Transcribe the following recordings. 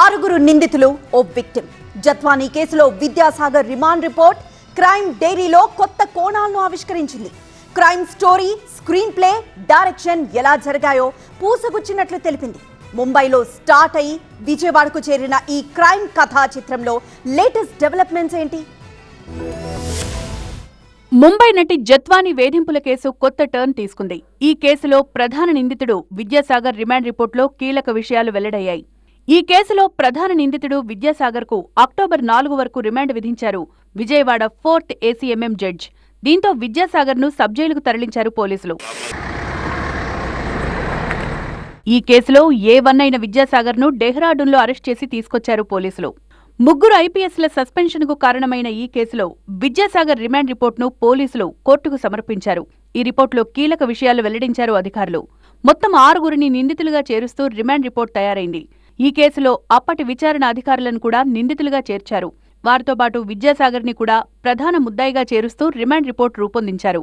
ఆరుగురు నిందితులు ఓ విక్టిమ్. జత్వానీ కేసులో విద్యాసాగర్ రిమాండ్ రిపోర్ట్ క్రైమ్ డైరీలో కొత్త కోణాలను ఆవిష్కరించింది. Crime story, screenplay, direction ఎలా జరిగాయో పూసగుచ్చినట్లు తెలిపింది. ముంబైలో స్టార్ట్ అయి విజయవాడకు చేరిన ఈ క్రైమ్ కథా చిత్రంలో లేటెస్ట్ డెవలప్మెంట్స్ ఏంటి? ముంబై నటి జత్వానీ వేధింపుల కేసు కొత్త టర్న్ తీసుకుంది. ఈ కేసులో ప్రధాన నిందితుడు విద్యాసాగర్ రిమాండ్ రిపోర్టులో కీలక విషయాలు వెల్లడయ్యాయి. ఈ కేసులో ప్రధాన నిందితుడు విద్యాసాగర్కు అక్టోబర్ 4 వరకు రిమాండ్ విధించారు విజయవాడ 4th ACMM జడ్జ్. దీంతో విద్యాసాగర్ను సబ్ జైలుకు తరలించారు పోలీసులు. ఈ కేసులో A1 అయిన విద్యాసాగర్ను డెహ్రాడూన్లో అరెస్ట్ చేసి తీసుకొచ్చారు పోలీసులు. ముగ్గురు IPSల సస్పెన్షన్కు కారణమైన ఈ కేసులో విద్యాసాగర్ రిమాండ్ రిపోర్టును పోలీసులు కోర్టుకు సమర్పించారు. ఈ రిపోర్టులో కీలక విషయాలు వెల్లడించారు అధికారులు. మొత్తం 6గురిని నిందితులుగా చేరుస్తూ రిమాండ్ రిపోర్ట్ తయారైంది. ఈ కేసులో అప్పటి విచారణ అధికారులను కూడా నిందితులుగా చేర్చారు. వారితో పాటు విద్యాసాగర్ని కూడా ప్రధాన ముద్దాయిగా చేరుస్తూ రిమాండ్ రిపోర్ట్ రూపొందించారు.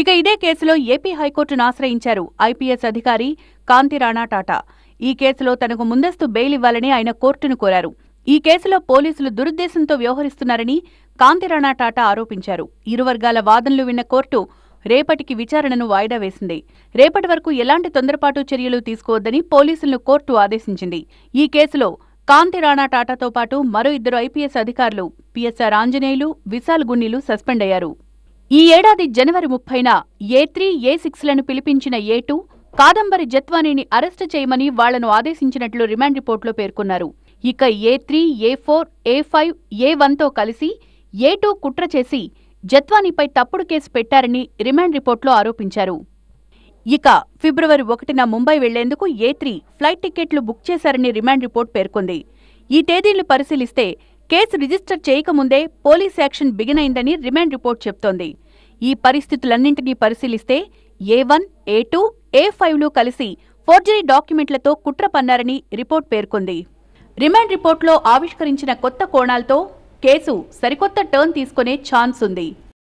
ఇక ఇదే కేసులో ఏపీ హైకోర్టును ఆశ్రయించారు IPS అధికారి కాంతి రాణా టాటా. ఈ కేసులో తనకు ముందస్తు బెయిల్ ఇవ్వాలని ఆయన కోర్టును కోరారు. ఈ కేసులో పోలీసులు దురుద్దేశంతో వ్యవహరిస్తున్నారని కాంతి రాణా టాటా ఆరోపించారు. ఇరు వర్గాల వాదనలు విన్న కోర్టు రేపటికి విచారణను వాయిదా వేసింది. రేపటి వరకు ఎలాంటి తొందరపాటు చర్యలు తీసుకోవద్దని పోలీసులను కోర్టు ఆదేశించింది. ఈ కేసులో కాంతి రాణా టాటాతో పాటు మరో 2 IPS అధికారులు PSR ఆంజనేయులు, విశాల్ గున్నీలు సస్పెండ్ అయ్యారు. ఈ ఏడాది జనవరి 30న A3, A6లను పిలిపించిన A2 కాదంబరి జత్వానీని అరెస్టు చేయమని వాళ్లను ఆదేశించినట్లు రిమాండ్ రిపోర్టులో పేర్కొన్నారు. ఇక A3, A4, A5, A1తో కలిసి A2 కుట్ర చేసి జత్వానీపై తప్పుడు కేసు పెట్టారని రిమాండ్ రిపోర్టులో ఆరోపించారు. ఇక ఫిబ్రవరి 1న ముంబై వెళ్లేందుకు A3 ఫ్లైట్ టికెట్లు బుక్ చేశారని రిమాండ్ రిపోర్ట్ పేర్కొంది. ఈ తేదీలు పరిశీలిస్తే కేసు రిజిస్టర్ చేయకముందే పోలీస్ యాక్షన్ బిగినైందని రిమాండ్ రిపోర్ట్ చెప్తోంది. ఈ పరిస్థితులన్నింటినీ పరిశీలిస్తే A1, A2, A5లు కలిసి ఫోర్జరీ డాక్యుమెంట్లతో కుట్ర పన్నారని రిపోర్ట్ పేర్కొంది. రిమాండ్ రిపోర్టులో ఆవిష్కరించిన కొత్త కోణాలతో కేసు సరికొత్త టర్న్ తీసుకునే ఛాన్స్ ఉంది.